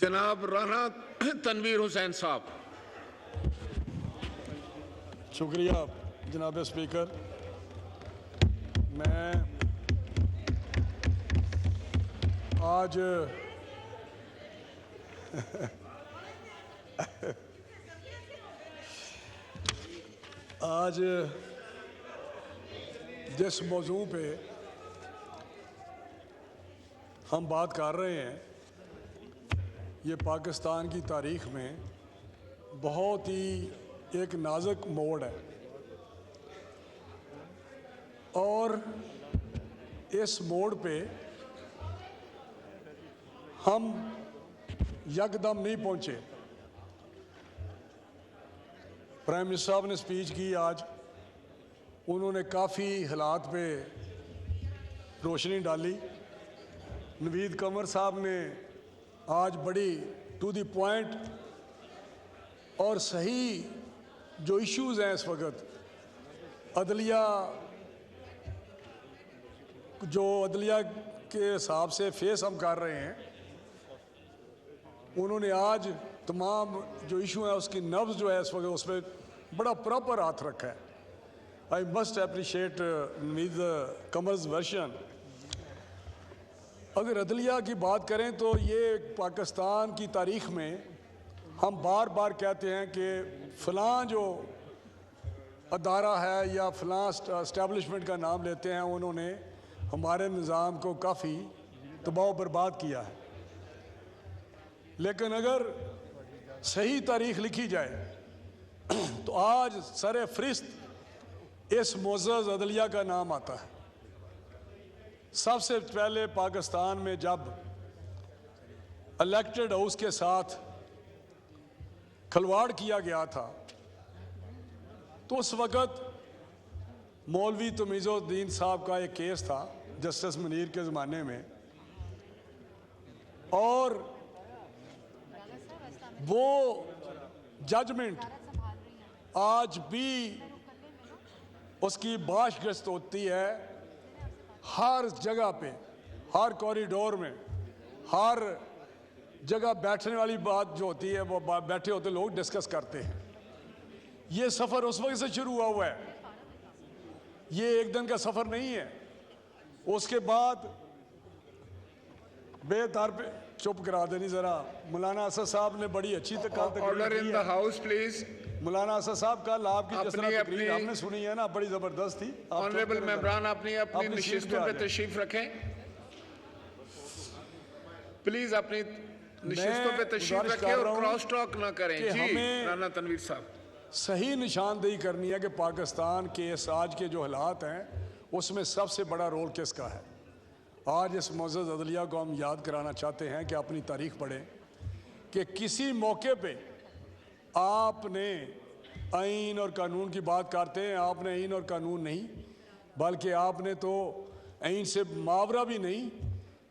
जनाब राना तनवीर हुसैन साहब। शुक्रिया जनाब स्पीकर। मैं आज जिस मौजू पे हम बात कर रहे हैं ये पाकिस्तान की तारीख़ में बहुत ही एक नाजुक मोड़ है और इस मोड़ पे हम यकदम नहीं पहुंचे। प्राइम मिनिस्टर साहब ने स्पीच की आज, उन्होंने काफ़ी हालात पे रोशनी डाली। नवीद कमर साहब ने आज बड़ी टू द पॉइंट और सही जो इश्यूज़ हैं इस वक्त अदलिया के हिसाब से फेस हम कर रहे हैं, उन्होंने आज तमाम जो इशू है उसकी नब्ज़ जो है इस वक्त उस पर बड़ा प्रॉपर हाथ रखा है। I must appreciate Naveed commerce version. अगर अदलिया की बात करें तो ये पाकिस्तान की तारीख़ में हम बार बार कहते हैं कि फ़लाँ जो अदारा है या फ़लाँ इस्टेब्लिशमेंट का नाम लेते हैं, उन्होंने हमारे निज़ाम को काफ़ी तबाह बर्बाद किया है। लेकिन अगर सही तारीख़ लिखी जाए तो आज सर फ़हरिस्त इस मुअज़्ज़ज़ अदलिया का नाम आता है। सबसे पहले पाकिस्तान में जब इलेक्टेड हाउस के साथ खिलवाड़ किया गया था तो उस वक़्त मौलवी तमीज़ुद्दीन साहब का एक केस था जस्टिस मुनीर के ज़माने में, और वो जजमेंट आज भी उसकी बाशगश्त होती है हर जगह पे, हर कॉरिडोर में, हर जगह बैठने वाली बात जो होती है वो बैठे होते लोग डिस्कस करते हैं। ये सफ़र उस वक्त से शुरू हुआ है, ये एक दिन का सफ़र नहीं है। उसके बाद बेतार पे चुप करा देनी ज़रा। मौलाना असद साहब ने बड़ी अच्छी order in the house please. मौलाना असद साहब कल आपकी जिस तरह तकरीर हमने सुनी है ना, बड़ी ज़बरदस्त थी। ऑनरेबल मेंबरान अपनी नशिस्तों पे तशरीफ रखें प्लीज, अपनी नशिस्तों पे तशरीफ रखें और क्रॉस टॉक ना करें। जी राना तनवीर साहब, सही निशानदेही करनी है कि पाकिस्तान के आज के जो हालात हैं उसमें सबसे बड़ा रोल किसका है। आज इस मुअज़्ज़ज़ अदलिया को हम याद कराना चाहते हैं कि अपनी तारीख़ पढ़ें कि किसी मौके पे आपने आइन और कानून की बात करते हैं, आपने आइन और कानून नहीं बल्कि आपने तो आइन से मावरा भी नहीं,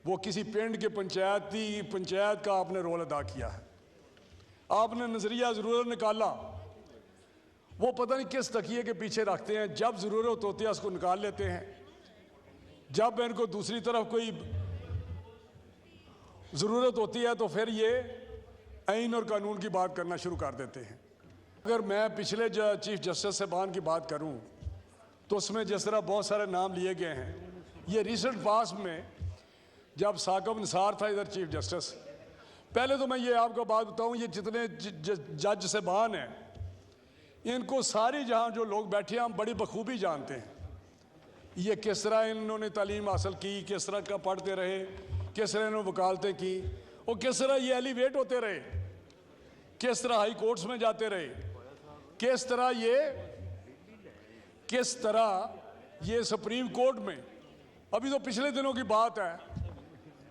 वो किसी पिंड के पंचायत का आपने रोल अदा किया है। आपने नज़रिया ज़रूरत निकाला, वो पता नहीं किस तकिए के पीछे रखते हैं, जब ज़रूरत होती है उसको निकाल लेते हैं, जब इनको दूसरी तरफ कोई ज़रूरत होती है तो फिर ये आइन और कानून की बात करना शुरू कर देते हैं। अगर मैं पिछले चीफ जस्टिस साहबान की बात करूं तो उसमें जिस तरह बहुत सारे नाम लिए गए हैं, ये रिसेंट पास में जब साकिब निसार था इधर चीफ जस्टिस, पहले तो मैं ये आपको बात बताऊं, ये जितने जज साहबान हैं इनको सारी जहां जो लोग बैठे हैं हम बड़ी बखूबी जानते हैं ये किस तरह इन्होंने तालीम हासिल की, किस तरह का पढ़ते रहे, किस तरह इन्होंने वकालतें की और किस तरह ये एलिवेट होते रहे, किस तरह हाई कोर्ट्स में जाते रहे, किस तरह ये सुप्रीम कोर्ट में। अभी तो पिछले दिनों की बात है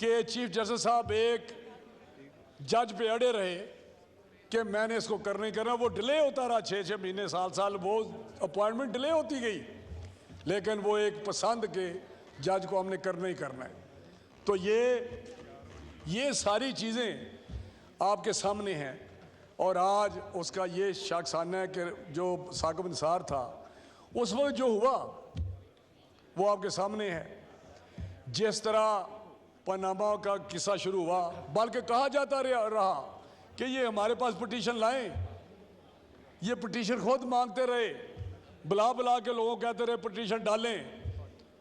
कि चीफ जस्टिस साहब एक जज पे अड़े रहे कि मैंने इसको करना ही करना, वो डिले होता रहा 6-6 महीने साल, वो अपॉइंटमेंट डिले होती गई, लेकिन वो एक पसंद के जज को हमने करना ही करना है। तो ये सारी चीज़ें आपके सामने हैं और आज उसका ये शख्साना है कि जो साकिब निसार था उस वक्त जो हुआ वो आपके सामने है। जिस तरह पनामा का किस्सा शुरू हुआ, बल्कि कहा जाता रहा कि ये हमारे पास पिटीशन लाएं, ये पिटीशन खुद मांगते रहे, बुला बुला के लोगों को कहते रहे पिटीशन डालें।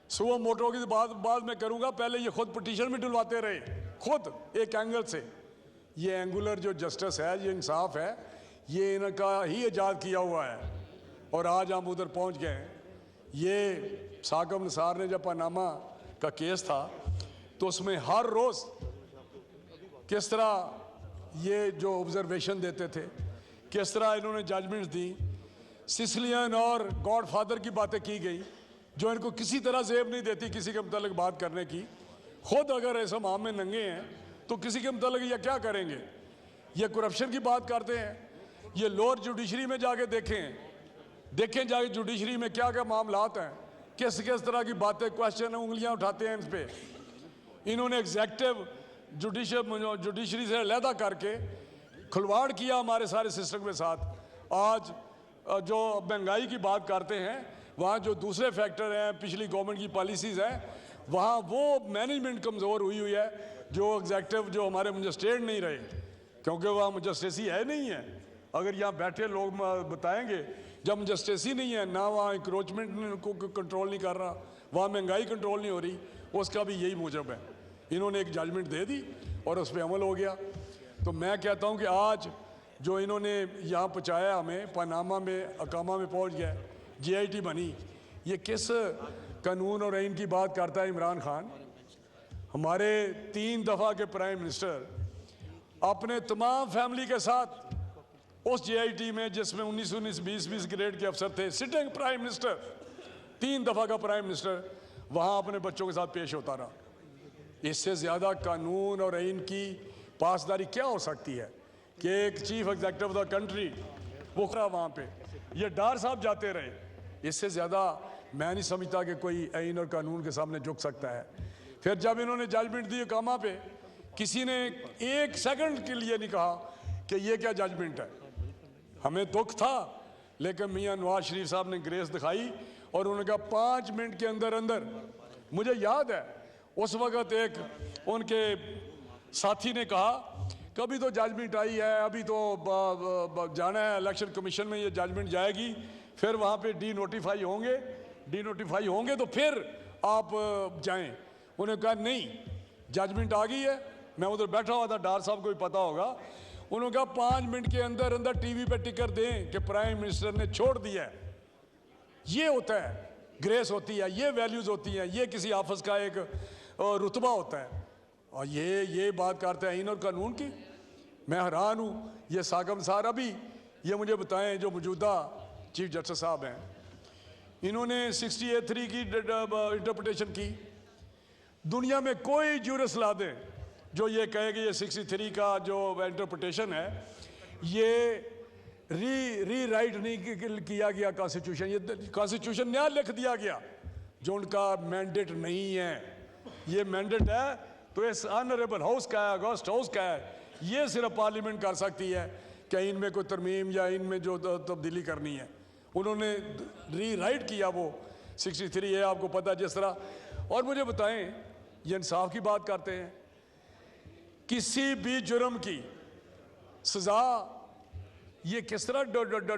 सुबह मोटो की बात मैं करूंगा, पहले ये खुद पिटीशन भी डलवाते रहे, खुद एक एंगल से। ये एंगुलर जो जस्टिस है, ये इंसाफ है, ये इनका ही ईजाद किया हुआ है और आज हम उधर पहुंच गए हैं। ये साकब निसार ने जब पनामा का केस था तो उसमें हर रोज़ किस तरह ये जो ऑब्जर्वेशन देते थे, किस तरह इन्होंने जजमेंट्स दी, सिसिलियन और गॉडफादर की बातें की गई जो इनको किसी तरह जेब नहीं देती किसी के मुतालिक बात करने की। खुद अगर ऐसे माम में नंगे हैं तो किसी के मुतालिक ये क्या करेंगे। ये करप्शन की बात करते हैं, ये लोअर जुडिशरी में जाके देखें जाके जुडिशरी में क्या क्या मामलात हैं, किस किस तरह की बातें, क्वेश्चन, उंगलियां उठाते हैं इन पे। इन्होंने एग्जेक्टिव जुडिशरी से अलहदा करके खिलवाड़ किया हमारे सारे सिस्टम के साथ। आज जो महंगाई की बात करते हैं, वहाँ जो दूसरे फैक्टर हैं, पिछली गवर्नमेंट की पॉलिसीज़ हैं, वहाँ वो मैनेजमेंट कमज़ोर हुई है, जो एग्जेक्टिव जो हमारे मजिस्ट्रेट नहीं रहे, क्योंकि वहाँ मजिस्ट्रेसी है नहीं है। अगर यहाँ बैठे लोग बताएंगे जब मजिस्ट्रेसी नहीं है ना, वहाँ इंक्रोचमेंट को कंट्रोल नहीं कर रहा, वहाँ महंगाई कंट्रोल नहीं हो रही, उसका भी यही मूजब है। इन्होंने एक जजमेंट दे दी और उस पर अमल हो गया। तो मैं कहता हूँ कि आज जो इन्होंने यहाँ पहुँचाया हमें, पनामा में अकामा में पहुँच गया, GIT बनी, ये किस कानून और आइन की बात करता है इमरान खान। हमारे 3 दफ़ा के प्राइम मिनिस्टर अपने तमाम फैमिली के साथ उस GIT में जिसमें 19 20 ग्रेड के अफसर थे, सिटिंग प्राइम मिनिस्टर, 3 दफ़ा का प्राइम मिनिस्टर वहाँ अपने बच्चों के साथ पेश होता रहा। इससे ज़्यादा कानून और आइन की पासदारी क्या हो सकती है कि एक chief executive of the country वो खड़ा वहाँ पे, ये डार साहब जाते रहे। इससे ज़्यादा मैं नहीं समझता कि कोई आइन और कानून के सामने झुक सकता है। फिर जब इन्होंने जजमेंट दी कामा पे, किसी ने 1 सेकंड के लिए नहीं कहा कि ये क्या जजमेंट है। हमें दुख था, लेकिन मियाँ नवाज शरीफ साहब ने ग्रेस दिखाई और उन्होंने कहा 5 मिनट के अंदर अंदर। मुझे याद है उस वक़्त एक उनके साथी ने कहा कभी तो जजमेंट आई है, अभी तो जाना है इलेक्शन कमीशन में, ये जजमेंट जाएगी, फिर वहाँ पे डी नोटिफाई होंगे तो फिर आप जाएं। उन्होंने कहा नहीं, जजमेंट आ गई है। मैं उधर बैठा हुआ था, डार साहब को भी पता होगा। उन्होंने कहा 5 मिनट के अंदर अंदर टीवी पे टिकर दें कि प्राइम मिनिस्टर ने छोड़ दिया है। ये होता है, ग्रेस होती है, ये वैल्यूज़ होती हैं, ये किसी ऑफिस का एक रुतबा होता है। और ये बात करते हैं आइन और कानून की। मैं हैरान हूँ। ये साकब सार अभी ये मुझे बताएं जो मौजूदा चीफ जस्टिस साहब हैं, इन्होंने 68(3) की इंटरप्रिटेशन की। दुनिया में कोई जूरिस ला दे जो ये कहे कि ये 63 का जो इंटरप्रिटेशन है ये री राइट नहीं किया गया कॉन्स्टिट्यूशन, ये कॉन्स्टिट्यूशन नया लिख दिया गया जो उनका मैंडेट नहीं है। ये मैंडेट है तो इस ऑनरेबल हाउस का है, अगस्त हाउस का है। ये सिर्फ पार्लियामेंट कर सकती है कि इनमें कोई तरमीम या इनमें जो तब्दीली करनी है। उन्होंने री राइट किया वो 63 है, आपको पता जिस तरह। और मुझे बताएं, ये इंसाफ की बात करते हैं, किसी भी जुर्म की सज़ा ये किस तरह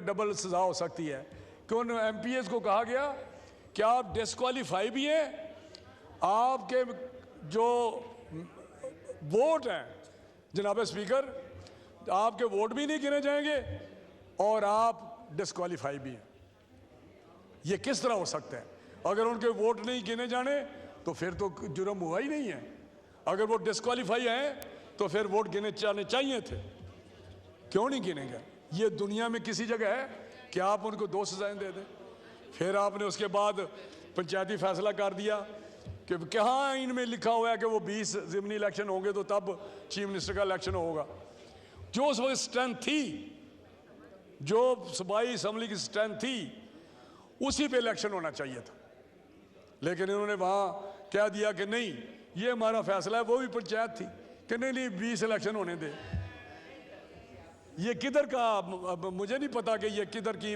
डबल सज़ा हो सकती है कि उन MPs को कहा गया कि आप डिस्क्वालीफाई भी हैं, आपके जो वोट हैं जनाब स्पीकर, आपके वोट भी नहीं गिने जाएंगे और आप डिस्क्वालीफाई भी हैं। ये किस तरह हो सकता है? अगर उनके वोट नहीं गिने जाने तो फिर तो जुर्म हुआ ही नहीं है। अगर वो डिस्क्वालीफाई हैं तो फिर वोट गिने जाने चाहिए थे, क्यों नहीं गिनेंगे? ये दुनिया में किसी जगह है कि आप उनको 2 सजाएं दे दें? फिर आपने उसके बाद पंचायती फैसला कर दिया कि कहाँ इनमें लिखा हुआ है कि वो 20 ज़िमनी इलेक्शन होंगे तो तब चीफ मिनिस्टर का इलेक्शन होगा। जो उस वक्त स्ट्रेंथ थी, जो सूबाई असम्बली की स्ट्रेंथ थी, उसी पे इलेक्शन होना चाहिए था। लेकिन इन्होंने वहाँ कह दिया कि नहीं, ये हमारा फैसला है। वो भी पंचायत थी कि नहीं 20 इलेक्शन होने दे। ये किधर का, अब मुझे नहीं पता कि ये किधर की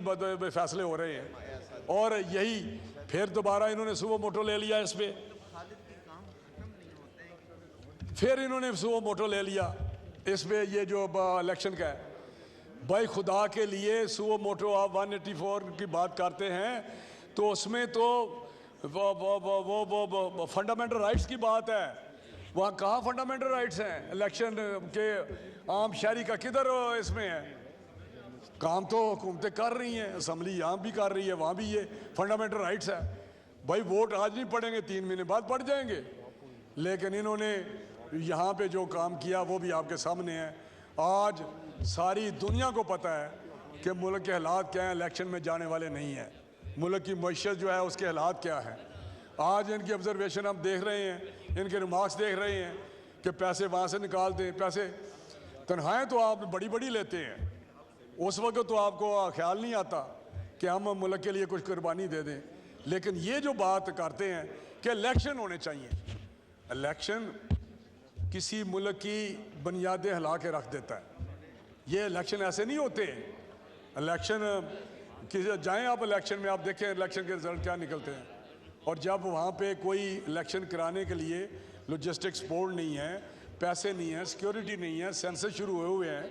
फैसले हो रहे हैं। और यही फिर दोबारा इन्होंने सुबह मोटो ले लिया इस पे। फिर इन्होंने सुओ मोटो ले लिया इस पे, ये जो इलेक्शन का है। भाई खुदा के लिए सुओ मोटो आप 184 की बात करते हैं तो उसमें तो वो फंडामेंटल राइट्स की बात है। वहाँ कहाँ फंडामेंटल राइट्स हैं? इलेक्शन के आम शहरी का किधर इसमें है? काम तो हुकूमतें कर रही हैं, असम्बली यहाँ भी कर रही है, वहाँ भी ये फंडामेंटल राइट्स है। भाई वोट आज नहीं पड़ेंगे, 3 महीने बाद पड़ जाएंगे। लेकिन इन्होंने यहाँ पे जो काम किया वो भी आपके सामने है। आज सारी दुनिया को पता है कि मुल्क के हालात क्या हैं, इलेक्शन में जाने वाले नहीं हैं। मुल्क की मईशत जो है उसके हालात क्या हैं। आज इनकी ऑब्जर्वेशन हम देख रहे हैं, इनके रिमार्क्स देख रहे हैं कि पैसे वहाँ से निकालते हैं, पैसे तनख्वाहें तो आप बड़ी बड़ी लेते हैं। उस वक्त तो आपको ख्याल नहीं आता कि हम मुल्क के लिए कुछ कुर्बानी दे दें। लेकिन ये जो बात करते हैं कि इलेक्शन होने चाहिए, इलेक्शन किसी मुल्क की बुनियादें हिला के रख देता है। ये इलेक्शन ऐसे नहीं होते। इलेक्शन किसी जाएं आप इलेक्शन में, आप देखें इलेक्शन के रिजल्ट क्या निकलते हैं। और जब वहाँ पे कोई इलेक्शन कराने के लिए लॉजिस्टिक्स बोर्ड नहीं है, पैसे नहीं है, सिक्योरिटी नहीं है, सेंसस शुरू हुए हैं,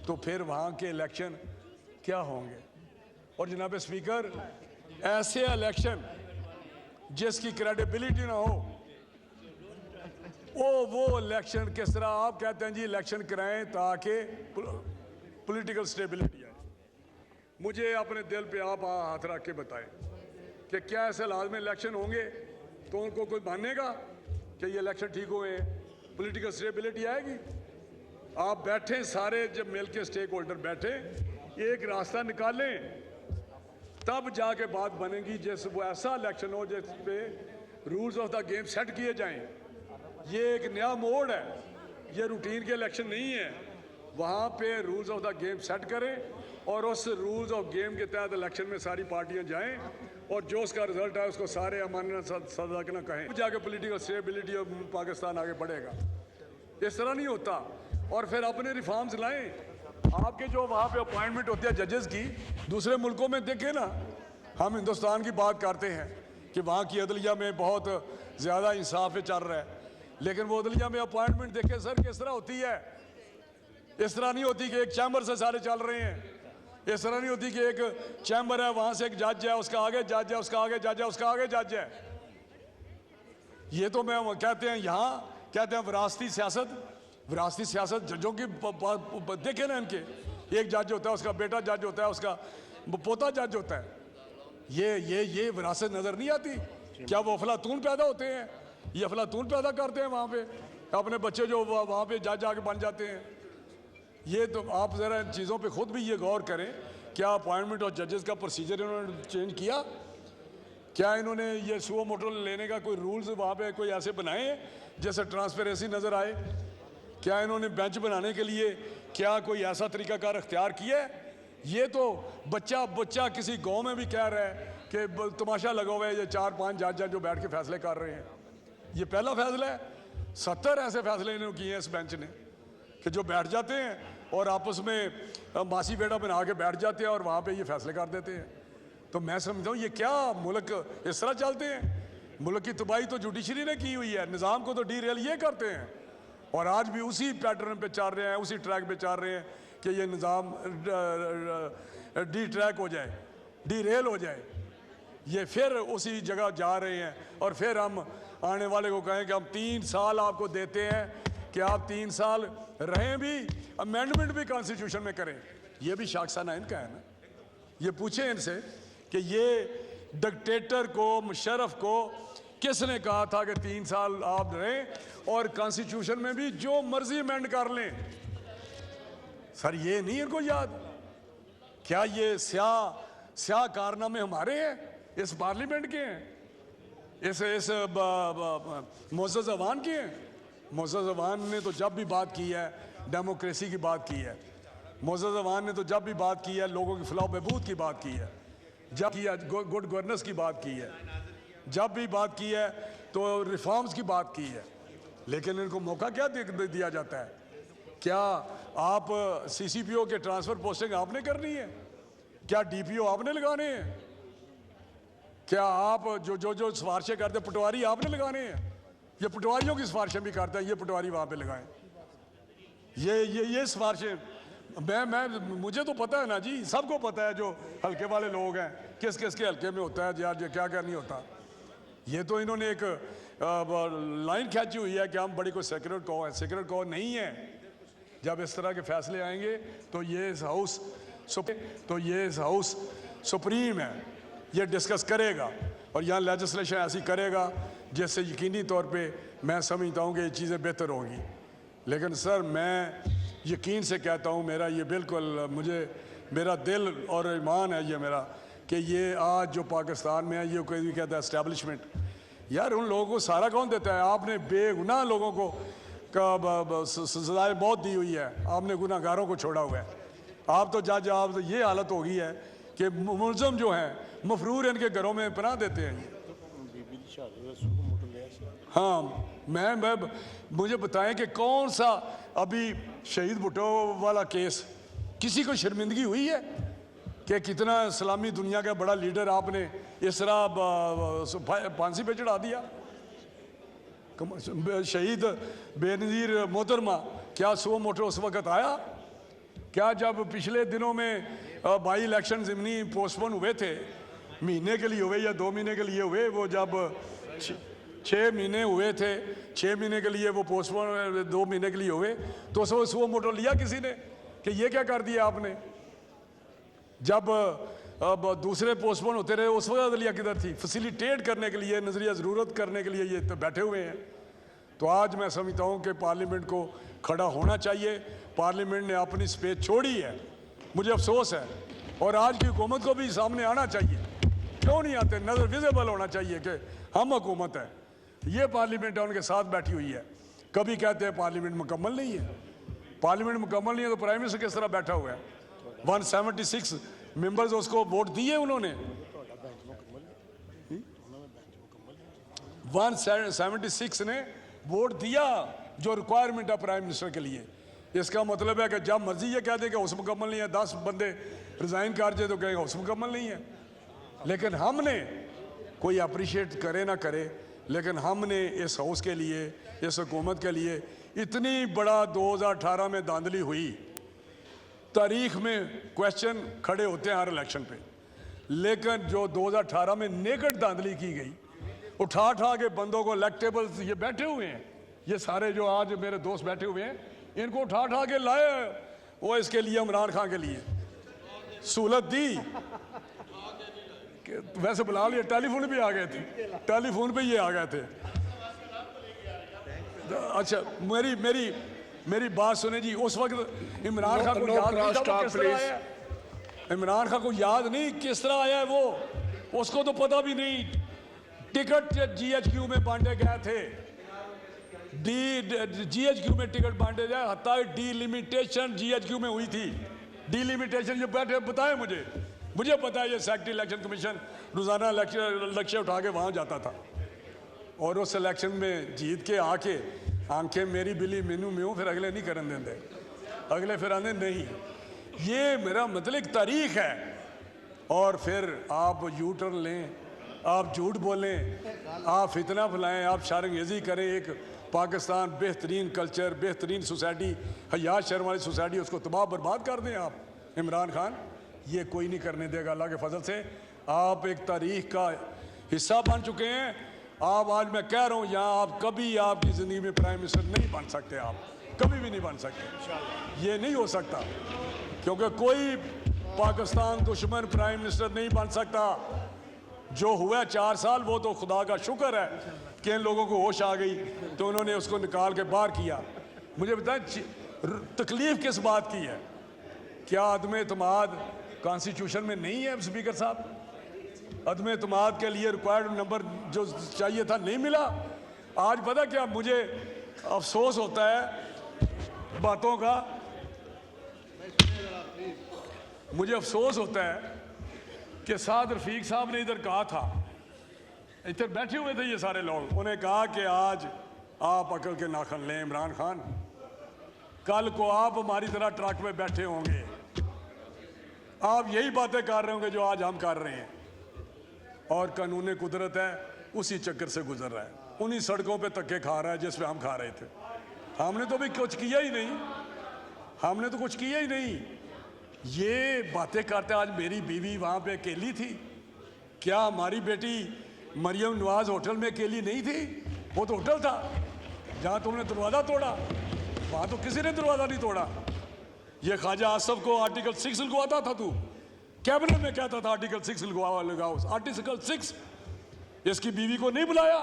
तो फिर वहाँ के इलेक्शन क्या होंगे। और जनाब स्पीकर, ऐसे इलेक्शन जिसकी क्रेडिबिलिटी ना हो, वो इलेक्शन किस तरह आप कहते हैं जी इलेक्शन कराएं ताकि पॉलिटिकल स्टेबिलिटी आए। मुझे अपने दिल पे आप हाथ रख के बताएं कि क्या ऐसे हालात में इलेक्शन होंगे तो उनको कोई मानेगा कि ये इलेक्शन ठीक हुए हैं, पॉलिटिकल स्टेबिलिटी आएगी। आप बैठे सारे, जब मिल के स्टेक होल्डर बैठे एक रास्ता निकालें, तब जाके बात बनेगी। जिस वो ऐसा इलेक्शन हो जिस पे rules of the game set किए जाएं। ये एक नया मोड़ है, ये रूटीन के इलेक्शन नहीं है। वहाँ पे rules of the game set करें और उस रूल्स ऑफ गेम के तहत इलेक्शन में सारी पार्टियां जाएं और जो उसका रिजल्ट है उसको सारे अमानना सदाकना कहें, जाके पॉलिटिकल स्टेबिलिटी और पाकिस्तान आगे बढ़ेगा। इस तरह नहीं होता। और फिर अपने रिफॉर्म्स लाएं। आपके जो वहाँ पे अपॉइंटमेंट होती है जजेस की, दूसरे मुल्कों में देखें ना, हम हिंदुस्तान की बात करते हैं कि वहाँ की अदलिया में बहुत ज़्यादा इंसाफ चल रहा है, लेकिन वो अदलिया में अपॉइंटमेंट देखें सर किस तरह होती है। इस तरह नहीं होती कि एक चैम्बर से सारे चल रहे हैं। इस तरह नहीं होती कि एक चैम्बर है, वहाँ से एक जज है, उसका आगे जज है, उसका आगे जज है, उसका आगे जज है। ये तो मैं कहते हैं, यहाँ कहते हैं विरासती सियासत। विरासती सियासत जजों की देखे ना, इनके एक जज होता है, उसका बेटा जज होता है, उसका पोता जज होता है। ये विरासत नजर नहीं आती। क्या वो अफलातून पैदा होते हैं? ये अफलातून पैदा करते हैं वहाँ पे अपने बच्चे जो वहाँ पे जज आके बन जाते हैं। ये तो आप ज़रा इन चीज़ों पे खुद भी ये गौर करें। क्या अपॉइंटमेंट और जजेस का प्रोसीजर इन्होंने चेंज किया? क्या इन्होंने ये सुओ मोटो लेने का कोई रूल्स वहाँ पे कोई ऐसे बनाए जैसे ट्रांसपेरेंसी नज़र आए? क्या इन्होंने बेंच बनाने के लिए क्या कोई ऐसा तरीकाकार अख्तियार किया है? ये तो बच्चा किसी गांव में भी कह रहा है कि तमाशा लगा हुआ है, ये 4-5 जज जो बैठ के फैसले कर रहे हैं। ये पहला फैसला है। 70 ऐसे फैसले इन्होंने किए हैं इस बेंच ने कि जो बैठ जाते हैं और आपस में मासी बेटा बना के बैठ जाते हैं और वहाँ पे ये फैसले कर देते हैं। तो मैं समझता हूँ ये क्या मुल्क इस तरह चलते हैं? मुल्क की तबाही तो जुडिशरी ने की हुई है, निज़ाम को तो डीरेल ये करते हैं। और आज भी उसी पैटर्न पे चल रहे हैं, उसी ट्रैक पे चल रहे हैं कि ये निज़ाम डी ट्रैक हो जाए, डीरेल हो जाए। ये फिर उसी जगह जा रहे हैं और फिर हम आने वाले को कहें कि हम 3 साल आपको देते हैं कि आप 3 साल रहें भी, अमेंडमेंट भी कॉन्स्टिट्यूशन में करें। ये भी शाखसाना इनका है ना। ये पूछें इनसे कि ये डिक्टेटर को, मुशर्रफ को किसने कहा था कि 3 साल आप रहें और कॉन्स्टिट्यूशन में भी जो मर्जी अमेंड कर लें? सर ये नहीं इनको याद? क्या ये स्याह कारनामे हमारे हैं, इस पार्लियामेंट के हैं, इस मोअज़्ज़ज़ अवान के हैं? मोअज़्ज़ज़ अवान ने तो जब भी बात की है डेमोक्रेसी की बात की है। मोअज़्ज़ज़ अवान ने तो जब भी बात की है लोगों की फलाह बहबूद की बात की है, जब की है गुड गवर्नेंस की बात की है, जब भी बात की है तो रिफॉर्म्स की बात की है। लेकिन इनको मौका क्या दिया जाता है? क्या आप CCPO के ट्रांसफ़र पोस्टिंग आपने करनी है? क्या DPO आपने लगाने हैं? क्या आप जो सिफारिशें करते पटवारी आपने लगाने हैं? ये पटवारियों की सिफारिशें भी करते हैं, ये पटवारी वहाँ पे लगाएं, ये सिफारिशें। मुझे तो पता है ना जी, सबको पता है जो हल्के वाले लोग हैं किस किस के हल्के में होता है यार, ये क्या क्या नहीं होता। ये तो इन्होंने एक लाइन खींची हुई है कि हम बड़ी कोई सेक्रेट कॉ है, सेक्रेट कॉ नहीं है। जब इस तरह के फैसले आएंगे तो ये हाउस सुप्रीम है, ये डिस्कस करेगा और यहाँ लेजिस्लेशन ऐसी करेगा जिससे यकीनी तौर पे मैं समझता हूँ कि ये चीज़ें बेहतर होंगी। लेकिन सर मैं यकीन से कहता हूँ, मेरा ये बिल्कुल मेरा दिल और ईमान है ये मेरा, कि ये आज जो पाकिस्तान में है ये कोई भी कहता है एस्टेब्लिशमेंट, यार उन लोगों को सारा कौन देता है? आपने बेगुनाह लोगों को सजाए मौत दी हुई है, आपने गुनाहगारों को छोड़ा हुआ है। आप तो जज, आप तो ये हालत हो गई है कि मुलजम जो हैं मफरूर इनके घरों में पनाह देते हैं। हाँ, मुझे बताएं कि कौन सा अभी शहीद भुट्टो वाला केस किसी को शर्मिंदगी हुई है कि कितना इस्लामी दुनिया का बड़ा लीडर आपने इस तरह फांसी पे चढ़ा दिया? शहीद बेनज़ीर मोहतरमा क्या सो मोटो उस वक़्त आया? क्या जब पिछले दिनों में बाई इलेक्शन ज़िमनी पोस्टपोन हुए थे, महीने के लिए हुए या 2 महीने के लिए हुए, वो जब 6 महीने हुए थे, 6 महीने के लिए वो पोस्टपोन 2 महीने के लिए हुए, तो सो मोटो लिया किसी ने कि ये क्या कर दिया आपने? जब अब दूसरे पोस्टपोन होते रहे उस वक्त अदलिया किधर थी? फैसिलिटेट करने के लिए, नजरिया ज़रूरत करने के लिए ये तो बैठे हुए हैं। तो आज मैं समझता हूँ कि पार्लियामेंट को खड़ा होना चाहिए। पार्लियामेंट ने अपनी स्पेस छोड़ी है, मुझे अफसोस है, और आज की हुकूमत को भी सामने आना चाहिए। क्यों नहीं आते? नज़र विजिबल होना चाहिए कि हम हुकूमत है, ये पार्लियामेंट है उनके साथ बैठी हुई है। कभी कहते हैं पार्लियामेंट मुकम्मल नहीं है, पार्लियामेंट मुकम्मल नहीं है तो प्राइम मिनिस्टर किस तरह बैठा हुआ है? 176 मेंबर्स उसको वोट दिए उन्होंने, 176 ने वोट दिया जो रिक्वायरमेंट है प्राइम मिनिस्टर के लिए। इसका मतलब है कि जब मर्जी ये कह दे कि हाउस मुकम्मल नहीं है, 10 बंदे रिजाइन कर जाए तो कहेंगे हाउस मुकम्मल नहीं है। लेकिन हमने, कोई अप्रिशिएट करे ना करे, लेकिन हमने इस हाउस के लिए, इस हुकूमत के लिए इतनी बड़ा 2018 में धांधली हुई। तारीख में क्वेश्चन खड़े होते हैं हर इलेक्शन पे, लेकिन जो 2018 में नेकड धांधली की गई, उठा के बंदों को इलेक्टेबल, ये बैठे हुए हैं, ये सारे जो आज मेरे दोस्त बैठे हुए हैं, इनको उठा के लाए वो इसके लिए, इमरान खान के लिए सहूलत दी। वैसे बुला लिया, टेलीफोन पे आ गए थे, टेलीफोन पे ये आ गए थे। अच्छा मेरी बात सुने जी, उस वक्त इमरान खान को याद नहीं था वो किस तरह आया? इमरान खान को याद नहीं किस तरह आया है वो, उसको तो पता भी नहीं। टिकट GHQ में बांटे गए थे, GHQ में टिकट बांटे जाए, हत्ता डिलिमिटेशन GHQ में हुई थी। डिलिमिटेशन जो बैठे बताए मुझे पता है, ये सेक्रेटरी इलेक्शन कमीशन रोजाना लक्ष्य उठा के वहां जाता था और उस इलेक्शन में जीत के आके आंखें मेरी बिली मेनू में, फिर अगले नहीं करने देंगे, अगले फिर आने नहीं। ये मेरा मतलब तारीख है। और फिर आप यू टर्न लें, आप झूठ बोलें, आप फितना फैलाएं, आप शारंगेजी करें। एक पाकिस्तान बेहतरीन कल्चर, बेहतरीन सोसाइटी, हयात शर्म वाली सोसाइटी, उसको तबाह बर्बाद कर दें आप। इमरान खान ये कोई नहीं करने देगा अल्लाह के फजल से। आप एक तारीख का हिस्सा बन चुके हैं। आप, आज मैं कह रहा हूँ यहाँ, आप कभी आपकी ज़िंदगी में प्राइम मिनिस्टर नहीं बन सकते, आप कभी भी नहीं बन सकते, ये नहीं हो सकता, क्योंकि कोई पाकिस्तान दुश्मन प्राइम मिनिस्टर नहीं बन सकता। जो हुआ 4 साल, वो तो खुदा का शुक्र है कि इन लोगों को होश आ गई तो उन्होंने उसको निकाल के बाहर किया। मुझे बताएं तकलीफ किस बात की है? क्या अदम एतमाद कॉन्स्टिट्यूशन में नहीं है? स्पीकर साहब, अदम एतमाद के लिए रिक्वायर्ड नंबर जो चाहिए था नहीं मिला। आज पता क्या मुझे अफसोस होता है बातों का, मुझे अफसोस होता है कि साद रफीक साहब ने इधर कहा था, इधर बैठे हुए थे ये सारे लोग, उन्हें कहा कि आज आप अकल के नाखन लें इमरान खान, कल को आप हमारी तरह ट्रक में बैठे होंगे, आप यही बातें कर रहे होंगे जो आज हम कर रहे हैं, और कानून कुदरत है उसी चक्कर से गुजर रहा है, उन्हीं सड़कों पे धक्के खा रहा है जिस पे हम खा रहे थे। हमने तो भी कुछ किया ही नहीं, हमने तो कुछ किया ही नहीं। ये बातें करते, आज मेरी बीवी वहाँ पे अकेली थी, क्या हमारी बेटी मरियम नवाज होटल में अकेली नहीं थी? वो तो होटल था जहाँ तुमने दरवाज़ा तोड़ा, वहाँ तो किसी ने दरवाज़ा नहीं तोड़ा। ये ख्वाजा आसफ को आर्टिकल 6 लगवाता था, तू कैबिनेट में कहता था आर्टिकल 6 लगाओ, आर्टिकल 6। इसकी बीवी को नहीं बुलाया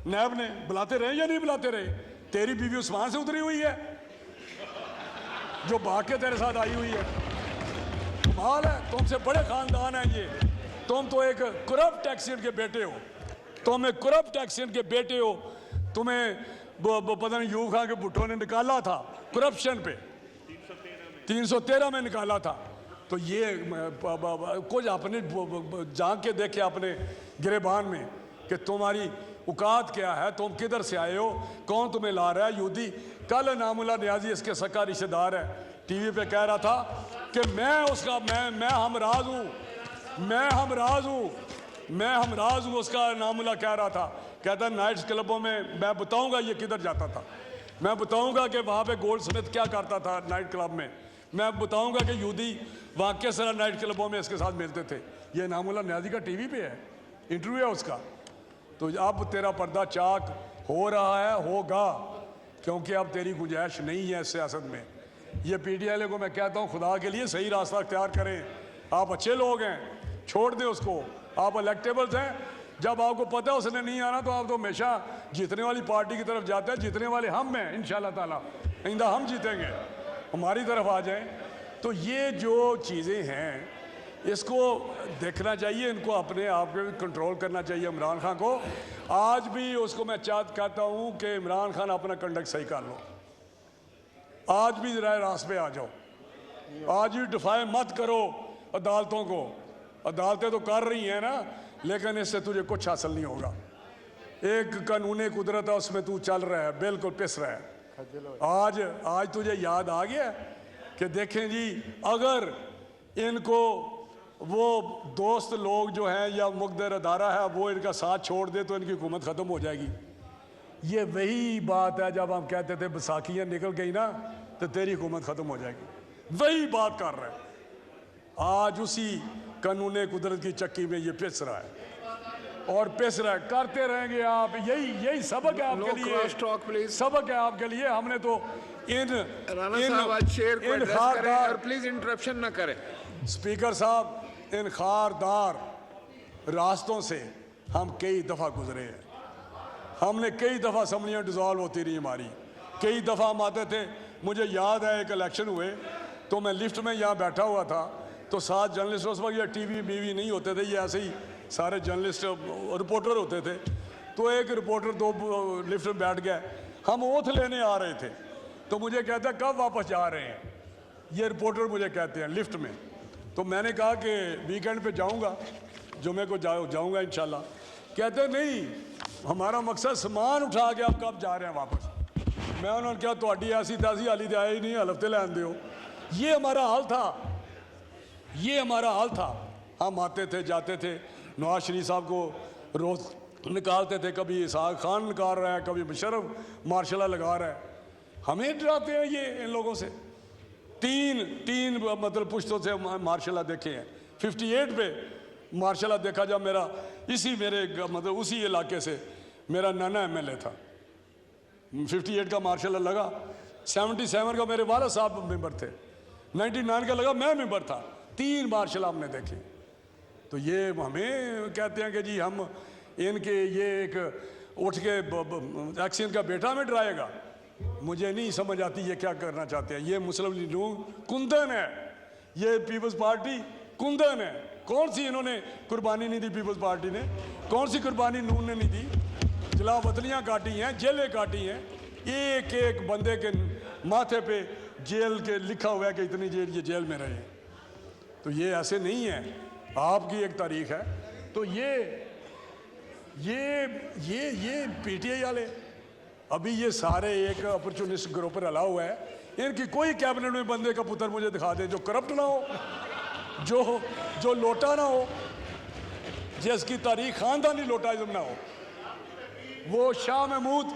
नैब ने? बुलाते रहे या नहीं बुलाते रहे? तेरी बीवी उस्मान से उतरी हुई है जो भाग के तेरे साथ आई हुई है। कमाल है, तुमसे बड़े खानदान है ये। तुम तो एक करप्ट टैक्सियन के बेटे हो, तुम एक करप्ट टैक्सियन के बेटे हो। तुम्हें पता नहीं यूब खान के भुट्टो ने निकाला था करप्शन पे, 313 में निकाला था। तो ये कुछ अपने झांक के देखे अपने गिरेबान में कि तुम्हारी औकात क्या है, तुम किधर से आए हो, कौन तुम्हें ला रहा है। यूदी कल नामुल्ला नियाजी इसके सका रिश्तेदार है, टीवी पे कह रहा था कि मैं उसका मैं हमराज हूँ, मैं हमराज हूँ। उसका नामुल्ला कह रहा था, कहता नाइट्स क्लबों में मैं बताऊंगा ये किधर जाता था, मैं बताऊंगा कि वहाँ पे गोल्ड स्मिथ क्या करता था नाइट क्लब में, मैं बताऊंगा कि यूदी वहाँ किस तरह नाइट क्लबों में इसके साथ मिलते थे। ये नामुल्ला नियाजी का टीवी पे है, इंटरव्यू है उसका। तो अब तेरा पर्दा चाक हो रहा है, होगा, क्योंकि अब तेरी गुंजाइश नहीं है सियासत में। ये पीटीआई को मैं कहता हूँ, खुदा के लिए सही रास्ता अख्तियार करें। आप अच्छे लोग हैं, छोड़ दें उसको, आप इलेक्टेबल्स हैं। जब आपको पता है उसने नहीं आना तो आप तो हमेशा जीतने वाली पार्टी की तरफ जाते हैं। जीतने वाले हम हैं इंशाल्लाह ताला, आइंदा हम जीतेंगे, हमारी तरफ आ जाएं। तो ये जो चीज़ें हैं इसको देखना चाहिए, इनको अपने आप पे भी कंट्रोल करना चाहिए इमरान खान को। आज भी उसको मैं कहता हूँ कि इमरान खान अपना कंडक्ट सही कर लो, आज भी जरा रास्ते पे आ जाओ, आज भी डिफाई मत करो अदालतों को। अदालतें तो कर रही हैं ना, लेकिन इससे तुझे कुछ हासिल नहीं होगा। एक कानून कुदरत है, उसमें तू चल रहा है, बिल्कुल पिस रहा है। आज तुझे याद आ गया कि देखें जी, अगर इनको वो दोस्त लोग जो हैं या मुक़द्दर अदारा है वो इनका साथ छोड़ दे तो इनकी हुकूमत ख़त्म हो जाएगी। ये वही बात है जब हम कहते थे बैसाखियाँ निकल गई ना तो तेरी हुकूमत ख़त्म हो जाएगी, वही बात कर रहे हैं। आज उसी कानून कुदरत की चक्की में ये पिस रहा है और पिस रहा है, करते रहेंगे आप। यही सबक है आपके लिए, सबक है आपके लिए। हमने तो इन खारदार, प्लीज इंटरप्शन ना करें स्पीकर साहब, इन खारदार रास्तों से हम कई दफ़ा गुजरे हैं। हमने कई दफ़ा असम्बलियाँ डिज़ोल्व होती रही हमारी, कई दफ़ा हम आते थे। मुझे याद है एक इलेक्शन हुए तो मैं लिफ्ट में यहाँ बैठा हुआ था, तो 7 जर्नलिस्ट, उस वक्त ये टीवी बीवी नहीं होते थे, ये ऐसे ही सारे जर्नलिस्ट रिपोर्टर होते थे। तो एक रिपोर्टर 2 लिफ्ट में बैठ गया, हम ओथ लेने आ रहे थे, तो मुझे कहता कब वापस जा रहे हैं, ये रिपोर्टर मुझे कहते हैं लिफ्ट में। तो मैंने कहा कि वीकेंड पे जाऊंगा, जुमे को जाऊंगा इंशाल्लाह। कहते नहीं, हमारा मकसद सामान उठा के आप कब जा रहे हैं वापस। मैं उन्होंने कहा थोड़ी ऐसी तैसी हाली तो आए ही नहीं, हलफ्ते लैन दो। ये हमारा हाल था, ये हमारा हाल था। हम आते थे जाते थे, नवाज शरीफ साहब को रोज़ निकालते थे, कभी इसहाक खान निकाल रहा है, कभी मुशर्रफ मार्शल लगा रहा है। हमें डराते हैं ये इन लोगों से। तीन मतलब पुश्तों से मार्शल देखे हैं। 58 पे मार्शल देखा जब मेरा मतलब उसी इलाके से मेरा नाना MLA था। 58 का मार्शल लगा, 77 का मेरे वाला साहब मेंबर थे, 99 का लगा मैं मेंबर था। 3 मार्शल हमने देखे। तो ये हमें कहते हैं कि जी हम इनके ये एक उठ के एक्शन का बेटा में डराएगा। मुझे नहीं समझ आती ये क्या करना चाहते हैं। ये मुस्लिम लीग कुंदन है, ये पीपल्स पार्टी कुंदन है। कौन सी इन्होंने कुर्बानी नहीं दी, पीपल्स पार्टी ने कौन सी कुर्बानी नून ने नहीं दी। जलावतनियाँ काटी हैं, जेलें काटी हैं, एक एक बंदे के माथे पे जेल के लिखा हुआ है कि इतनी देर ये जेल में रहे। तो ये ऐसे नहीं है, आपकी एक तारीख है। तो ये PTI वाले अभी ये सारे एक अपॉर्चुनिस्ट ग्रुप पर अला हुआ है। इनकी कोई कैबिनेट में बंदे का पुत्र मुझे दिखा दे जो करप्ट ना हो, जो लोटा ना हो, जिसकी तारीख खानदानी लोटाइज्म ना हो। वो Shah Mahmood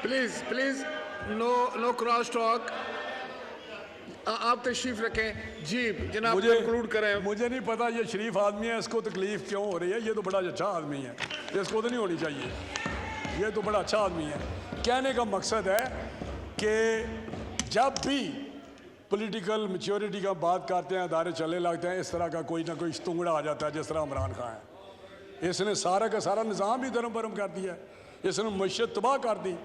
please please, no cross talk. आप तशरीफ रखें जी जनाब, कंक्लूड करें। मुझे नहीं पता ये शरीफ आदमी है, इसको तकलीफ क्यों हो रही है। ये तो बड़ा अच्छा आदमी है, इसको तो नहीं होनी चाहिए। ये तो बड़ा अच्छा आदमी है। कहने का मकसद है कि जब भी पॉलिटिकल मैच्योरिटी का बात करते हैं, अदारे चलने लगते हैं, इस तरह का कोई ना कोई स्तुंगड़ा आ जाता है, जिस तरह इमरान खान है। इसने सारा का सारा निज़ाम ही धर्म भरम कर दिया है। इसने मईशत तबाह कर दी,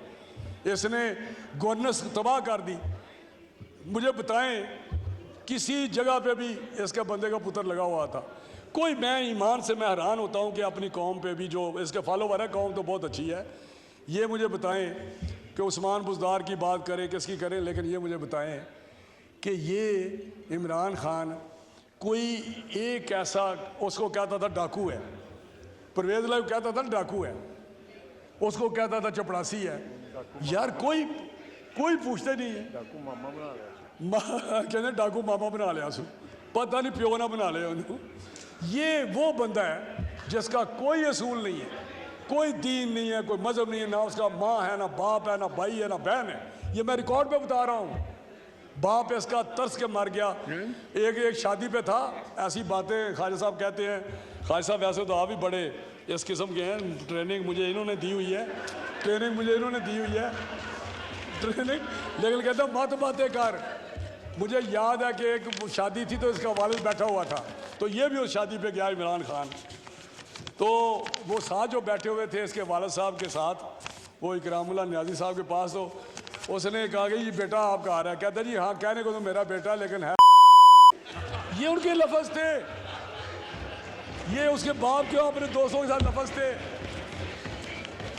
इसने गवर्नेंस तबाह कर दी। मुझे बताएं किसी जगह पे भी इसके बंदे का पुत्र लगा हुआ था कोई? मैं ईमान से मैं हैरान होता हूँ कि अपनी कौम पे भी जो इसके फॉलोवर है, कौम तो बहुत अच्छी है। ये मुझे बताएं कि उस्मान बुज़दार की बात करें, किसकी करें, लेकिन ये मुझे बताएं कि ये इमरान खान कोई एक ऐसा, उसको कहता था डाकू है, परवेज़ लाइव कहता था डाकू है, उसको कहता था चपड़ासी है। यार कोई पूछते नहीं है। डाकू मामा बना लिया, कहते डाकू मामा बना लिया सू, पता नहीं प्यो ना बना लिया उन्होंने। ये वो बंदा है जिसका कोई असूल नहीं है, कोई दीन नहीं है, कोई मजहब नहीं है, ना उसका माँ है, ना बाप है, ना भाई है, ना बहन है। ये मैं रिकॉर्ड पे बता रहा हूँ। बाप इसका तरस के मर गया। एक शादी पे था, ऐसी बातें ख्वाजा साहब कहते हैं। ख्वाजा साहब वैसे तो आप भी बड़े इस किस्म के हैं, ट्रेनिंग मुझे इन्होंने दी हुई है, ट्रेनिंग, लेकिन कहते मत बातें कर। मुझे याद है कि एक शादी थी तो इसका वालिद बैठा हुआ था, तो ये भी उस शादी पे गया इमरान खान। तो वो साथ जो बैठे हुए थे इसके वालिद साहब के साथ, वो इकरामुल्लाह नियाज़ी साहब के पास, तो उसने कहा कि ये बेटा आपका आ रहा है। कहता जी हाँ, कहने को तो मेरा बेटा, लेकिन है। ये उनके लफ्ज़ थे, ये उसके बाप के अपने दोस्तों के साथ लफ्ज़ थे।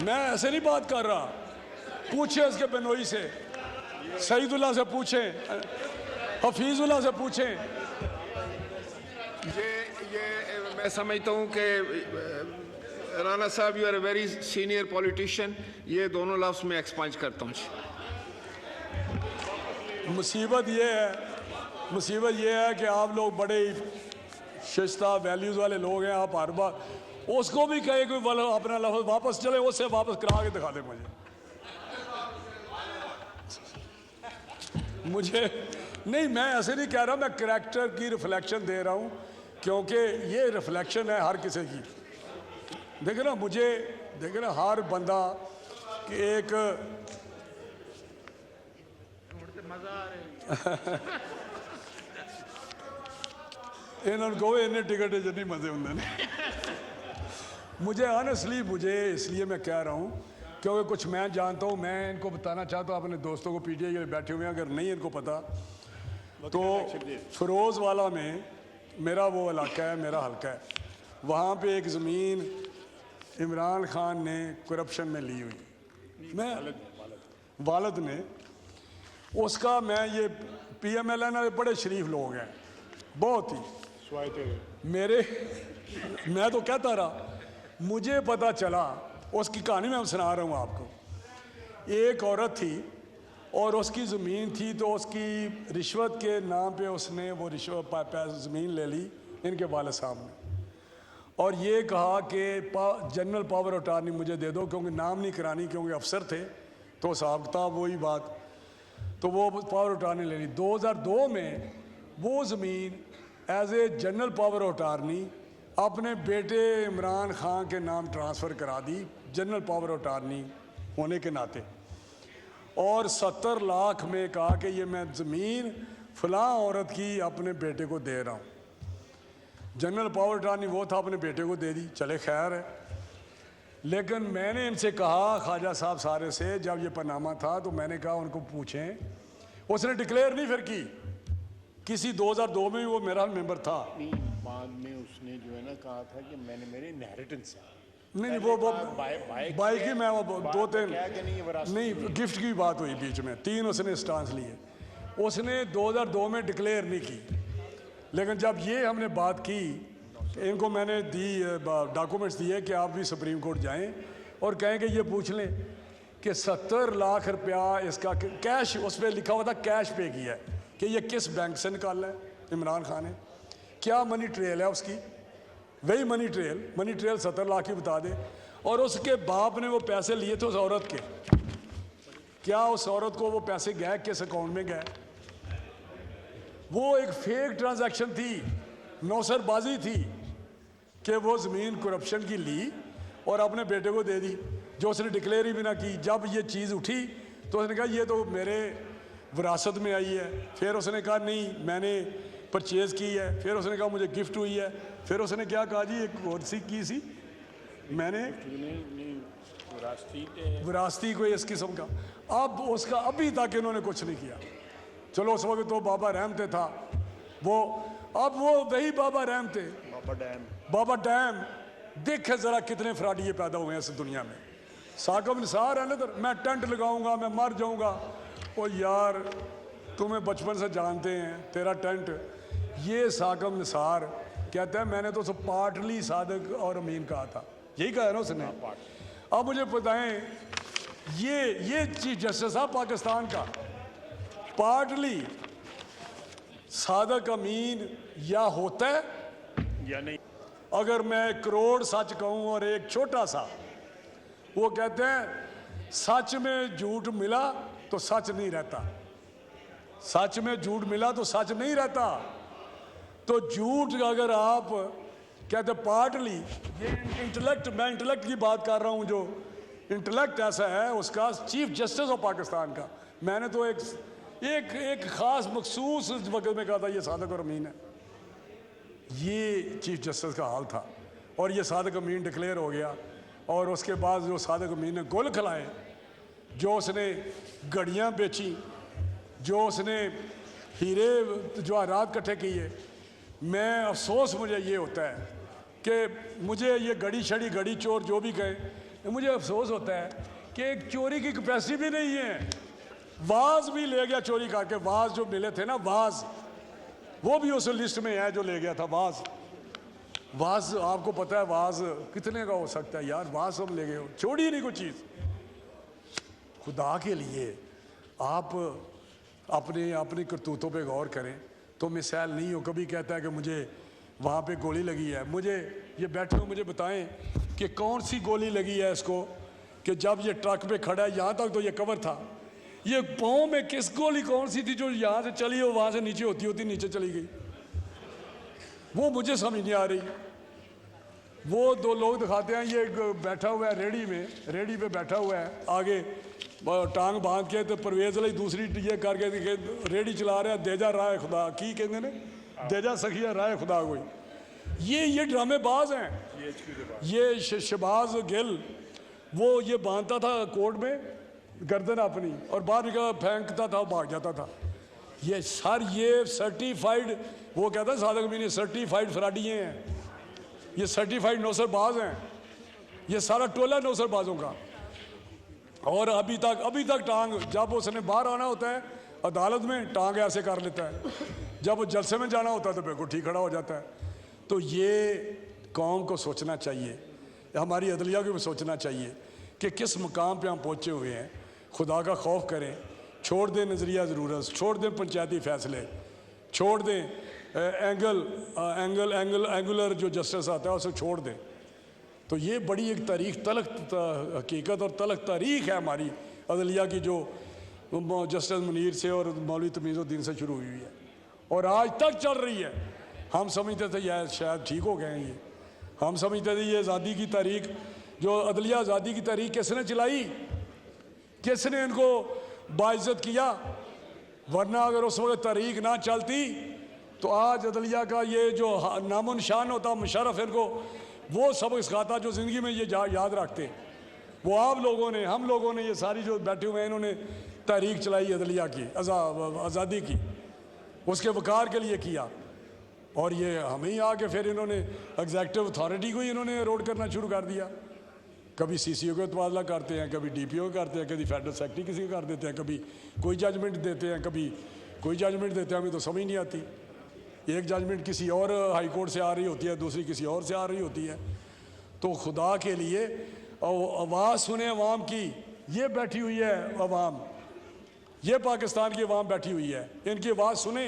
मैं ऐसे नहीं बात कर रहा। पूछे इसके बेनोई से, सईदुल्लाह से पूछें, हफीजुल्लाह से पूछें। ये मैं समझता हूँ कि राना साहब you are a very senior politician. ये दोनों लफ्ज़ में एक्सपांज करता हूँ। मुसीबत ये है कि आप लोग बड़े शिस्ता वैल्यूज़ वाले लोग हैं। आप हर बार उसको भी कहे कोई अपना लफ्ज़ वापस चले, उससे वापस करा के दिखा दे मुझे नहीं, मैं ऐसे नहीं कह रहा, मैं करैक्टर की रिफ्लेक्शन दे रहा हूँ, क्योंकि ये रिफ्लेक्शन है हर किसी की। देखे ना हर बंदा कि एक इन्होंने कहो इन्हें टिकट जितनी मजे होंगे ने। मुझे ऑनेस्टली इसलिए मैं कह रहा हूँ क्योंकि कुछ मैं जानता हूँ, मैं इनको बताना चाहता हूँ अपने दोस्तों को, पीटीआई के बैठे हुए हैं, अगर नहीं इनको पता तो फिरोज़ वाला में मेरा वो इलाका है, मेरा हल्का है, वहाँ पे एक ज़मीन इमरान खान ने करप्शन में ली हुई, मैं वालिद ने उसका, मैं ये PMLN वाले बड़े शरीफ लोग हैं बहुत ही, मैं तो कहता रहा, मुझे पता चला, उसकी कहानी मैं सुना रहा हूँ आपको। एक औरत थी और उसकी ज़मीन थी, तो उसकी रिश्वत के नाम पे उसने वो रिश्वत ज़मीन ले ली इनके वालिद साहब ने, और ये कहा कि जनरल पावर ऑफ अटॉर्नी मुझे दे दो, क्योंकि नाम नहीं करानी, क्योंकि अफसर थे तो हिसाब किताब वही बात, तो वो पावर ऑफ अटॉर्नी ले ली। 2002 में वो ज़मीन as a general power of attorney अपने बेटे इमरान खान के नाम ट्रांसफ़र करा दी, जनरल पावर ऑफ अटॉर्नी होने के नाते, और 70 लाख में कहा कि ये मैं ज़मीन फ़लाँ औरत की अपने बेटे को दे रहा हूँ। जनरल पावर अटॉर्नी वो था, अपने बेटे को दे दी, चले खैर है। लेकिन मैंने इनसे कहा, ख्वाजा साहब सारे से, जब ये पनामा था तो मैंने कहा उनको पूछें, उसने डिक्लेयर नहीं फिर की किसी, 2002 में वो मेरा मेंबर था। बाद में उसने जो है ना कहा था कि मैंने मेरे इनहेरिटेंस नहीं वो बाइक ही, मैं वो 2-3 नहीं गिफ्ट की बात हुई बीच में, 3 उसने स्टांस लिए, उसने 2002 में डिक्लेयर नहीं की। लेकिन जब ये हमने बात की, इनको मैंने दी डॉक्यूमेंट्स दिए कि आप भी सुप्रीम कोर्ट जाएं और कहें कि ये पूछ लें कि 70 लाख रुपया इसका कैश, उस पर लिखा हुआ था कैश पे किया है, कि ये किस बैंक से निकाला है इमरान खान ने, क्या मनी ट्रेल है उसकी, वही मनी ट्रेल 70 लाख की बता दे, और उसके बाप ने वो पैसे लिए थे उस औरत के, क्या उस औरत को वो पैसे गए किस अकाउंट में गए? वो एक फेक ट्रांजैक्शन थी, नौसरबाजी थी कि वो ज़मीन करप्शन की ली और अपने बेटे को दे दी, जो उसने डिक्लेयर ही भी ना की। जब ये चीज़ उठी तो उसने कहा ये तो मेरे विरासत में आई है। फिर उसने कहा नहीं मैंने परचेज़ की है। फिर उसने कहा मुझे गिफ्ट हुई है। फिर उसने क्या कहा जी, एक और सी की सी मैंने विरासती कोई इस किस्म का। अब उसका अभी तक इन्होंने कुछ नहीं किया। चलो उस वक्त तो बाबा रहमते था वो, अब वो वही बाबा रहमते, बाबा डैम। देखे जरा कितने फ्रॉडिये पैदा हुए हैं इस दुनिया में। साकब निसार है ना, मैं टेंट लगाऊंगा, मैं मर जाऊंगा। ओ यार तुम्हें बचपन से जानते हैं, तेरा टेंट। ये साकब निसार कहता है मैंने तो सब पाटली सादक और अमीन कहा था, यही कहा है ना उसने। अब मुझे बताएं ये चीफ जस्टिस साहब पाकिस्तान का पाटली सादक अमीन या होता है या नहीं? अगर मैं करोड़ सच कहूं और एक छोटा सा, वो कहते हैं सच में झूठ मिला तो सच नहीं रहता, सच में झूठ मिला तो सच नहीं रहता। तो झूठ अगर आप कहते पार्टली, ये इंटेलेक्ट, मैं इंटेलेक्ट की बात कर रहा हूं, जो इंटेलेक्ट ऐसा है उसका चीफ जस्टिस ऑफ पाकिस्तान का। मैंने तो एक खास मखसूस वक्त में कहा था ये सादक और अमीन है। ये चीफ जस्टिस का हाल था और ये सादक अमीन डिक्लेयर हो गया। और उसके बाद जो सादक अमीन ने गुल खिलाए, जो उसने घड़ियाँ बेची, जो उसने हीरे जवाहरात इकट्ठे किए, मैं अफसोस मुझे ये होता है कि मुझे ये घड़ी चोर जो भी कहे, मुझे अफसोस होता है कि एक चोरी की कैपेसिटी भी नहीं है। वाज भी ले गया चोरी करके, वाज जो मिले थे ना, वाज वो भी उस लिस्ट में है जो ले गया था। वाज आपको पता है वाज कितने का हो सकता है यार? वाज सब ले गए हो, छोड़ी नहीं कोई चीज़। खुदा के लिए आप अपनी करतूतों पे गौर करें तो मिसाल नहीं हो। कभी कहता है कि मुझे वहाँ पे गोली लगी है, मुझे ये बैठे हो मुझे बताएं कि कौन सी गोली लगी है इसको, कि जब ये ट्रक पे खड़ा है, यहाँ तक तो ये कवर था, ये पाँव में किस गोली कौन सी थी जो यहाँ से चली हो वहाँ से नीचे होती नीचे चली गई? वो मुझे समझ नहीं आ रही। वो दो लोग दिखाते हैं, ये बैठा हुआ है रेडी पे बैठा हुआ है, आगे टांग बांध के, तो परवेज अली दूसरी ये करके रेडी चला रहा है, देजा राय खुदा की कहते ने, देजा सखिया राय खुदा कोई। ये ड्रामेबाज हैं। ये शहबाज गिल वो ये बांधता था कोर्ट में गर्दन अपनी और बाहर निकल फेंकता था, भाग जाता था। ये सर्टिफाइड, वो कहता है सादक अमीन सर्टिफाइड फ्रॉडिये हैं, ये सर्टिफाइड नौसरबाज हैं, ये सारा टोला नौसरबाजों का। और अभी तक टांग, जब उसने बाहर आना होता है अदालत में, टांग ऐसे कर लेता है, जब जलसे में जाना होता है तो बिल्कुल ठीक खड़ा हो जाता है। तो ये कौम को सोचना चाहिए, हमारी अदलिया को भी सोचना चाहिए कि किस मुकाम पे हम पहुँचे हुए हैं। खुदा का खौफ करें, छोड़ दें नज़रिया ज़रूरत, छोड़ दें पंचायती फ़ैसले, छोड़ दें एंगुलर जो जस्टिस आता है उसे छोड़ दें। तो ये बड़ी एक तारीख तलख हकीकत और तलख तारीख है हमारी अदलिया की, जो जस्टिस मुनीर से और मौलवी तमीज़ुद्दीन से शुरू हुई है और आज तक चल रही है। हम समझते थे यार शायद ठीक हो गए हैं ये, हम समझते थे ये आज़ादी की तारीख, जो अदलिया आज़ादी की तारीख किसने चलाई, किसने इनको बाइज्जत किया? वरना अगर उस वक्त तारीख ना चलती तो आज अदलिया का ये जो नामो निशान होता, मुशर्रफ इनको वो सबक सिखाता जो ज़िंदगी में ये याद रखते। वो आप लोगों ने, हम लोगों ने, ये सारी जो बैठे हुए हैं इन्होंने तारीख चलाई अदलिया की, आज़ादी की, उसके वक़ार के लिए किया। और ये हमें ही आके फिर इन्होंने एग्जीक्यूटिव अथॉरिटी को ही इन्होंने एरोड करना शुरू कर दिया। कभी CCO का तबादला करते हैं, कभी DPO करते हैं, कभी फेडरल सेक्रेटरी किसी को कर देते हैं, कभी कोई जजमेंट देते हैं, कभी कोई जजमेंट देते हैं, हमें तो समझ नहीं आती। एक जजमेंट किसी और हाई कोर्ट से आ रही होती है, दूसरी किसी और से आ रही होती है। तो खुदा के लिए आवाज़ सुने अवाम की, ये बैठी हुई है अवाम, ये पाकिस्तान की अवाम बैठी हुई है, इनकी आवाज़ सुने।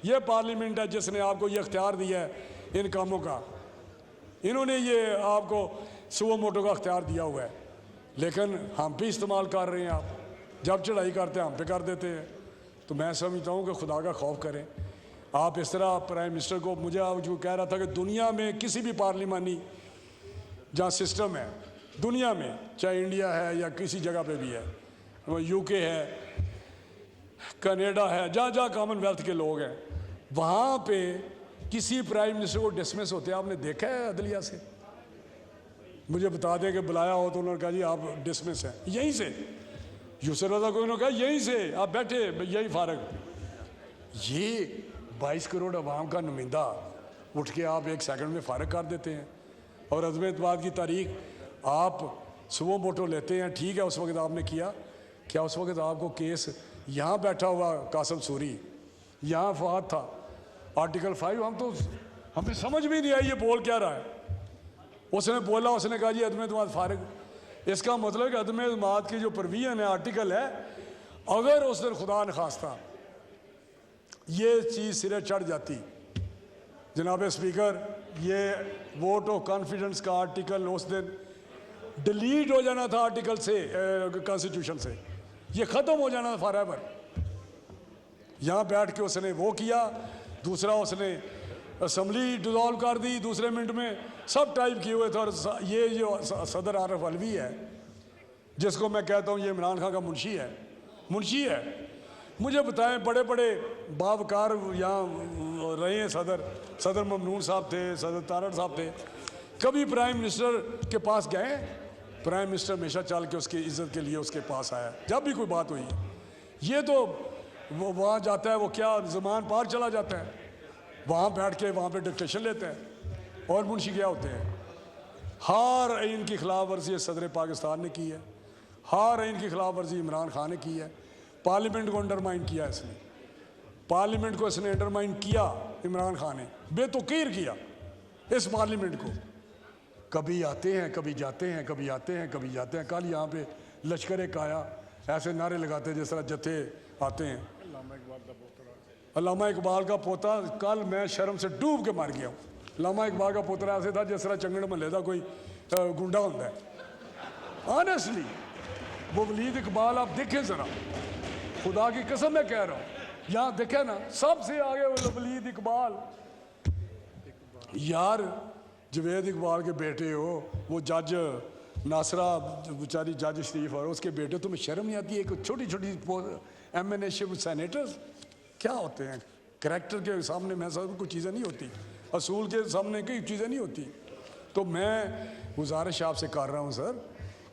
ये पार्लियामेंट है जिसने आपको ये इख्तियार दिया है इन कामों का। इन्होंने ये आपको सुबह मोटो का अख्तियार दिया हुआ है, लेकिन हम भी इस्तेमाल कर रहे हैं। आप जब चढ़ाई करते हैं हम पे कर देते हैं। तो मैं समझता हूँ कि खुदा का खौफ करें। आप इस तरह प्राइम मिनिस्टर को, मुझे आप जो कह रहा था कि दुनिया में किसी भी पार्लिमानी जहाँ सिस्टम है दुनिया में, चाहे इंडिया है या किसी जगह पे भी है, वो यूके है, कनाडा है, जहाँ जहाँ कॉमनवेल्थ के लोग हैं, वहाँ पे किसी प्राइम मिनिस्टर को डिसमिस होते आपने देखा है अदलिया से? मुझे बता दें कि बुलाया हो तो उन्होंने कहा जी आप डिसमिस हैं यहीं से। यूसुफ रज़ा को उन्होंने कहा यहीं से आप बैठे, यही फारग। ये 22 करोड़ अवाम का नुमाइंदा उठ के आप 1 सेकंड में फारग कर देते हैं। और अज़म एतमाद की तारीख आप सुबह मोटो लेते हैं, ठीक है, उस वक्त आपने किया क्या? उस वक्त आपको केस यहाँ बैठा हुआ कासम सूरी, यहाँ फवाद था, आर्टिकल 5, हमें समझ भी नहीं आई ये बोल क्या रहा है। उसने बोला, उसने कहा जी अदम एतमाद फारग। इसका मतलब है कि अदम एतमाद की जो प्रोविजन है, आर्टिकल है, अगर उस दिन खुदा न खास्ता ये चीज़ सिरे चढ़ जाती, जनाब स्पीकर, ये वोट ऑफ कॉन्फिडेंस का आर्टिकल उस दिन डिलीट हो जाना था आर्टिकल से, कॉन्स्टिट्यूशन से, ये ख़त्म हो जाना था फॉरएवर। यहाँ बैठ के उसने वो किया। दूसरा, उसने असम्बली डिज़ोल्व कर दी दूसरे मिनट में, सब टाइप किए हुए थे। और ये जो सदर आरिफ अलवी है, जिसको मैं कहता हूँ ये इमरान खान का मुंशी है, मुझे बताएं, बड़े बड़े बावकार यहाँ रहे हैं, सदर ममनून साहब थे, सदर तारड़ साहब थे, कभी प्राइम मिनिस्टर के पास गए? प्राइम मिनिस्टर हमेशा चल के उसकी इज्जत के लिए उसके पास आया जब भी कोई बात हुई। ये तो वो वहाँ जाता है, वो क्या ज़मान पार चला जाता है, वहाँ बैठ के वहाँ पे डिक्टेशन लेते हैं। और मुंशी क्या होते हैं? हर आइन की खिलाफ वर्जी सदर पाकिस्तान ने की है, हर आइन की खिलाफ वर्जी इमरान खान ने की है। पार्लियामेंट को अंडरमाइन किया इसने, पार्लियामेंट को इसने अंडरमाइन किया इमरान खान ने, बेतुकीर किया इस पार्लियामेंट को। कभी आते हैं, कभी जाते हैं, कभी आते हैं, कभी जाते हैं। कल यहाँ पे लश्कर काया ऐसे नारे लगाते जिस तरह जत्थे आते हैं। अल्लामा इकबाल का पोता, कल मैं शर्म से डूब के मर गया हूँ। अल्लामा इकबाल का पोता ऐसे था जिस तरह चंगड़ महल का कोई गुंडा होता है। ऑनेस्टली, वो वलीद इकबाल आप देखें ज़रा, खुदा की कसम मैं कह रहा हूँ, यहाँ देखे ना, सबसे आगे वो वलीद इकबाल। यार जवेद इकबाल के बेटे हो, वो जज नासरा बेचारी जज शरीफ, और उसके बेटे, तुम्हें शर्म नहीं आती? एक छोटी छोटी MNA सेनेटर्स क्या होते हैं? करैक्टर के सामने मैं सब कुछ चीज़ें नहीं होती, असूल के सामने कई चीज़ें नहीं होती। तो मैं गुजारिश आपसे कर रहा हूँ सर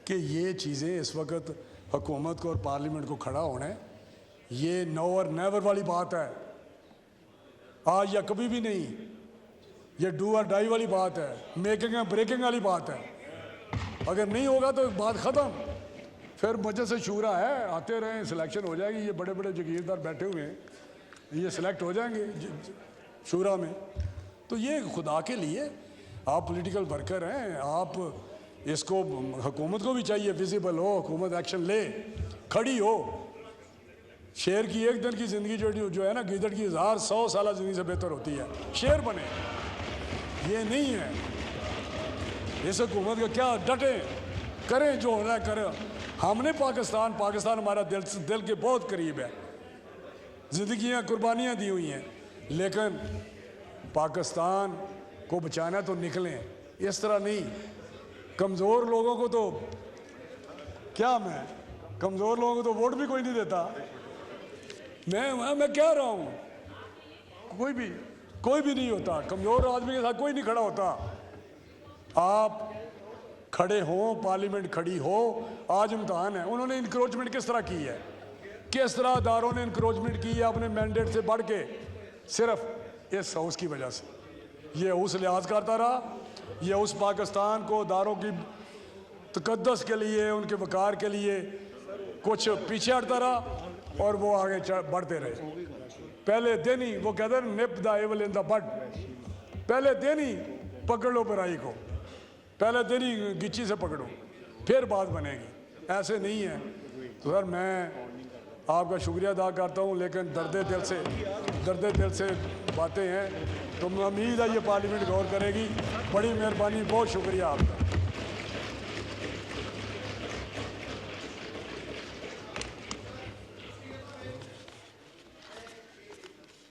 कि ये चीज़ें इस वक्त हुकूमत को और पार्लियामेंट को खड़ा होना है, ये नो और नेवर वाली बात है, आज या कभी भी नहीं। ये डू और डाई वाली बात है, मेकिंग एंड ब्रेकिंग वाली बात है। अगर नहीं होगा तो बात ख़त्म। फिर मजलिस से शूरा है, आते रहें, सिलेक्शन हो जाएगी। ये बड़े बड़े जागीरदार बैठे हुए हैं, ये सिलेक्ट हो जाएंगे शूरा में। तो ये खुदा के लिए आप पॉलिटिकल वर्कर हैं, आप इसको, हुकूमत को भी चाहिए विजिबल हो, हुकूमत एक्शन ले, खड़ी हो। शेर की एक दिन की ज़िंदगी जो है ना, गिदड़ की 100 साल ज़िंदगी से बेहतर होती है। शेर बने, ये नहीं है। इस हुकूमत का क्या, डटे करें, जो होना है करें। हमने पाकिस्तान हमारा दिल के बहुत करीब है, ज़िंदगियाँ कुर्बानियाँ दी हुई हैं, लेकिन पाकिस्तान को बचाना तो निकलें, इस तरह नहीं। कमज़ोर लोगों को तो क्या, मैं कमज़ोर लोगों को तो वोट भी कोई नहीं देता। मैं कह रहा हूँ, कोई भी नहीं होता, कमज़ोर आदमी के साथ कोई नहीं खड़ा होता। आप खड़े हों, पार्लियामेंट खड़ी हो। आज इम्तहान है। उन्होंने इंक्रोचमेंट किस तरह की है, किस तरह दारों ने इंक्रोचमेंट की है अपने मैंडेट से बढ़ के, सिर्फ इस हाउस की वजह से। ये हाउस लिहाज करता रहा, ये हाउस पाकिस्तान को दारों की तकद्दस के लिए, उनके वकार के लिए कुछ पीछे हटता रहा, और वो आगे बढ़ते रहे। पहले दिन ही वो कहते हैं nip the evil in the bud, पहले दिन ही पकड़ लो बुराई को, पहले दिन ही गिच्ची से पकड़ो, फिर बात बनेगी। ऐसे नहीं है। तो सर मैं आपका शुक्रिया अदा करता हूँ, लेकिन दर्द दिल से बातें हैं। तो उम्मीद है ये पार्लियामेंट गौर करेगी। बड़ी मेहरबानी, बहुत शुक्रिया आपका।